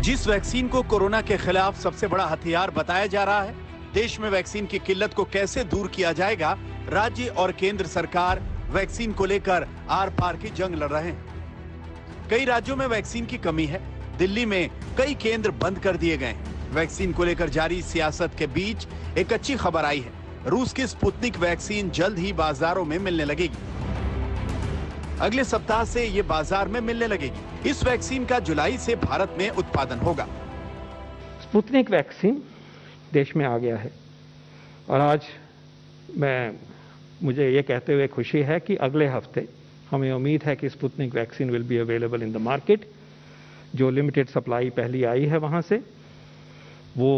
जिस वैक्सीन को कोरोना के खिलाफ सबसे बड़ा हथियार बताया जा रहा है, देश में वैक्सीन की किल्लत को कैसे दूर किया जाएगा, राज्य और केंद्र सरकार वैक्सीन को लेकर आर पार की जंग लड़ रहे हैं। कई राज्यों में वैक्सीन की कमी है। दिल्ली में कई केंद्र बंद कर दिए गए हैं। वैक्सीन को लेकर जारी सियासत के बीच एक अच्छी खबर आई है। रूस की स्पुतनिक वैक्सीन जल्द ही बाजारों में मिलने लगेगी। अगले सप्ताह से ये बाजार में मिलने लगेगी। इस वैक्सीन का जुलाई से भारत में उत्पादन होगा। स्पुतनिक वैक्सीन देश में आ गया है और आज मुझे ये कहते हुए खुशी है कि अगले हफ्ते हमें उम्मीद है कि Sputnik vaccine will be available in the market. जो लिमिटेड सप्लाई पहली आई है वहां से वो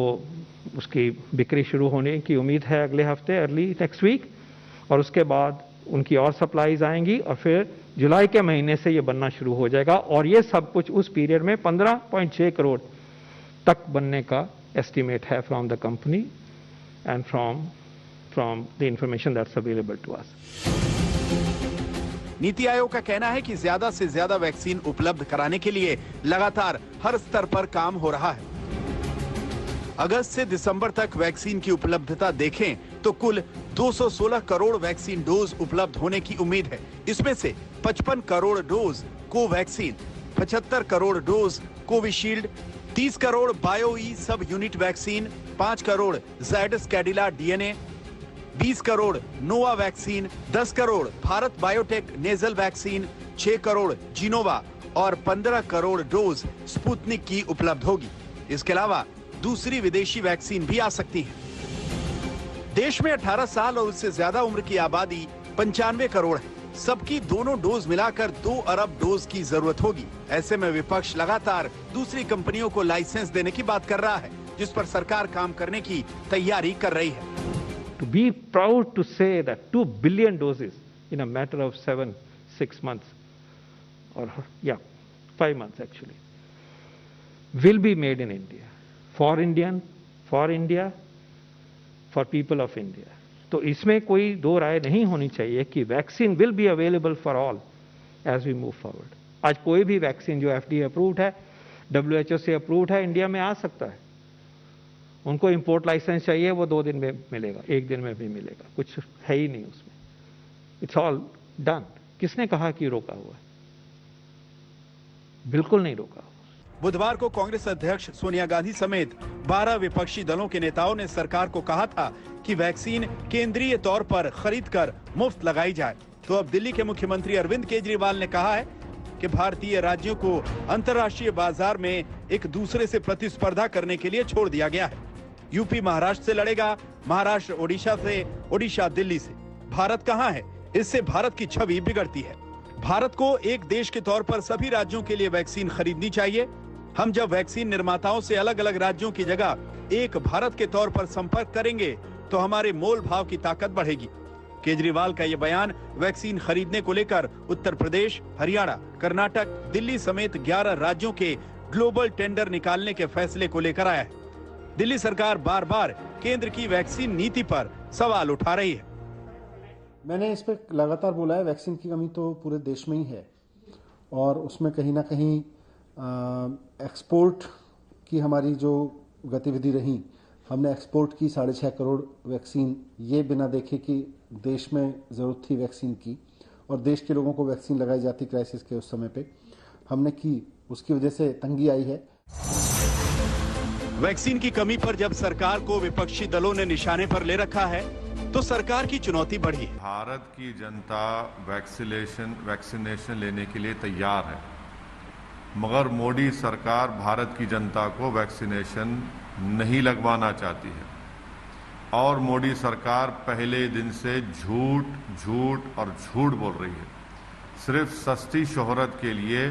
उसकी बिक्री शुरू होने की उम्मीद है अगले हफ्ते, अर्ली नेक्स्ट वीक, और उसके बाद उनकी और सप्लाईज आएंगी और फिर जुलाई के महीने से ये बनना शुरू हो जाएगा। और ये सब कुछ उस पीरियड में 15.6 करोड़ तक बनने का एस्टिमेट है from the company and from the information that's available to us. NITI Aayog का कहना है कि ज्यादा से ज्यादा वैक्सीन उपलब्ध कराने के लिए लगातार हर स्तर पर काम हो रहा है। अगस्त से दिसंबर तक वैक्सीन की उपलब्धता देखें तो कुल 216 करोड़ वैक्सीन डोज उपलब्ध होने की उम्मीद है। इसमें से 55 crore dose Covaxin, 75 crore dose Covishield, 30 crore Bio E sub vaccine, 5 crore Zydus Cadila DNA, 20 crore Nova vaccine, 10 crore Bharat Biotech nasal vaccine, 6 crore Gennova और 15 करोड़ डोज स्पुतनिक की उपलब्ध होगी। इसके अलावा दूसरी विदेशी वैक्सीन भी आ सकती है। देश में 18 साल और उससे ज्यादा उम्र की आबादी 95 करोड़ है। सबकी दोनों डोज मिलाकर 2 अरब डोज की जरूरत होगी। ऐसे में विपक्ष लगातार दूसरी कंपनियों को लाइसेंस देने की बात कर रहा है, जिस पर सरकार काम करने की तैयारी कर रही है। To be proud to say that 2 billion doses in a matter of 7-6 months, or 5 months actually, will be made in India, for India, for people of India. तो इसमें कोई दो राय नहीं होनी चाहिए कि vaccine will be available for all as we move forward. आज कोई भी वैक्सीन जो FDA अप्रूव्ड है, WHO से अप्रूव्ड है, इंडिया में आ सकता है। उनको इंपोर्ट लाइसेंस चाहिए, वो 2 दिन में मिलेगा, 1 दिन में भी मिलेगा, कुछ है ही नहीं उसमें। It's all done. किसने कहा कि रोका हुआ है? बिल्कुल नहीं रोका हुआ। बुधवार को कांग्रेस अध्यक्ष सोनिया गांधी समेत 12 विपक्षी दलों के नेताओं ने सरकार को कहा था कि वैक्सीन केंद्रीय तौर पर खरीद कर मुफ्त लगाई जाए। तो अब दिल्ली के मुख्यमंत्री अरविंद केजरीवाल ने कहा है कि भारतीय राज्यों को अंतर्राष्ट्रीय बाजार में एक दूसरे से प्रतिस्पर्धा करने के लिए छोड़ दिया गया है। यूपी महाराष्ट्र से लड़ेगा, महाराष्ट्र ओडिशा से, ओडिशा दिल्ली से। भारत कहां है? इससे भारत की छवि बिगड़ती है। भारत को एक देश के तौर पर सभी राज्यों के लिए वैक्सीन खरीदनी चाहिए। हम जब वैक्सीन निर्माताओं से अलग अलग राज्यों की जगह एक भारत के तौर पर संपर्क करेंगे तो हमारे मोल भाव की ताकत बढ़ेगी। केजरीवाल का यह बयान वैक्सीन खरीदने को लेकर उत्तर प्रदेश, हरियाणा, कर्नाटक, दिल्ली समेत 11 राज्यों के ग्लोबल टेंडर निकालने के फैसले को लेकर आया है। दिल्ली सरकार बार बार केंद्र की वैक्सीन नीति पर सवाल उठा रही है। मैंने इस पर लगातार बोला है, वैक्सीन की कमी तो पूरे देश में ही है और उसमें कहीं ना कहीं एक्सपोर्ट की हमारी जो गतिविधि रही, हमने एक्सपोर्ट की 6.5 करोड़ वैक्सीन, ये बिना देखे कि देश में ज़रूरत थी वैक्सीन की और देश के लोगों को वैक्सीन लगाई जाती क्राइसिस के उस समय पे हमने की, उसकी वजह से तंगी आई है। वैक्सीन की कमी पर जब सरकार को विपक्षी दलों ने निशाने पर ले रखा है तो सरकार की चुनौती बढ़ी। भारत की जनता वैक्सीनेशन लेने के लिए तैयार है, मगर मोदी सरकार भारत की जनता को वैक्सीनेशन नहीं लगवाना चाहती है और मोदी सरकार पहले दिन से झूठ और झूठ बोल रही है। सिर्फ सस्ती शोहरत के लिए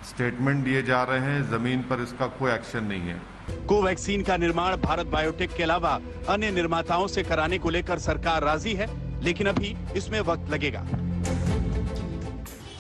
स्टेटमेंट दिए जा रहे हैं, जमीन पर इसका कोई एक्शन नहीं है। कोवैक्सीन का निर्माण भारत बायोटेक के अलावा अन्य निर्माताओं से कराने को लेकर सरकार राजी है, लेकिन अभी इसमें वक्त लगेगा।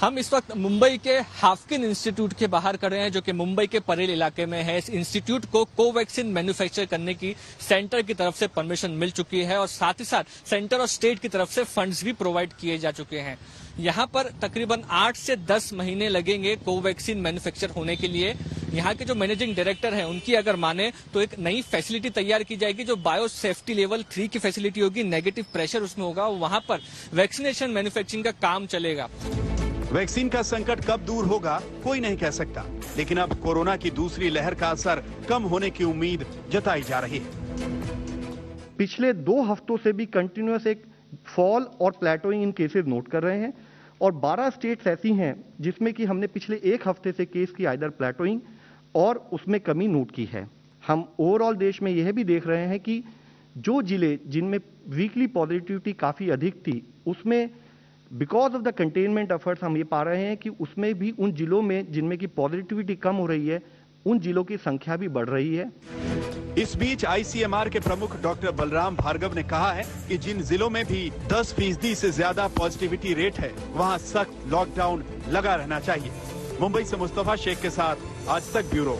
हम इस वक्त मुंबई के हाफकिन इंस्टीट्यूट के बाहर खड़े हैं, जो कि मुंबई के परेल इलाके में है। इस इंस्टीट्यूट को कोवैक्सीन मैन्युफैक्चर करने की सेंटर की तरफ से परमिशन मिल चुकी है और साथ ही साथ सेंटर और स्टेट की तरफ से फंड्स भी प्रोवाइड किए जा चुके हैं। यहाँ पर तकरीबन 8 से 10 महीने लगेंगे कोवैक्सीन मैन्युफैक्चर होने के लिए। यहाँ के जो मैनेजिंग डायरेक्टर हैं उनकी अगर माने तो एक नई फैसिलिटी तैयार की जाएगी जो बायो सेफ्टी लेवल 3 की फैसिलिटी होगी, नेगेटिव प्रेशर उसमें होगा, वहां पर वैक्सीनेशन मैन्युफैक्चरिंग का काम चलेगा। वैक्सीन का संकट कब दूर होगा कोई नहीं कह सकता, लेकिन अब कोरोना की दूसरी लहर का असर कम होने की उम्मीद जताई जा रही है। पिछले 2 हफ्तों से भी कंटिन्यूअस एक फॉल और प्लेटोइंग इन केसेस नोट कर रहे हैं और 12 स्टेट्स ऐसी हैं जिसमें कि हमने पिछले 1 हफ्ते से केस की आइदर प्लेटोइंग और उसमें कमी नोट की है। हम ओवरऑल देश में यह भी देख रहे हैं कि जो जिले जिनमें वीकली पॉजिटिविटी काफ़ी अधिक थी उसमें because of the containment efforts हम ये पा रहे हैं कि उसमें भी उन जिलों में जिनमें की पॉजिटिविटी कम हो रही है उन जिलों की संख्या भी बढ़ रही है। इस बीच आईसीएमआर के प्रमुख डॉक्टर बलराम भार्गव ने कहा है कि जिन जिलों में भी 10% से ज्यादा पॉजिटिविटी रेट है वहां सख्त लॉकडाउन लगा रहना चाहिए। मुंबई से मुस्तफा शेख के साथ आज तक ब्यूरो।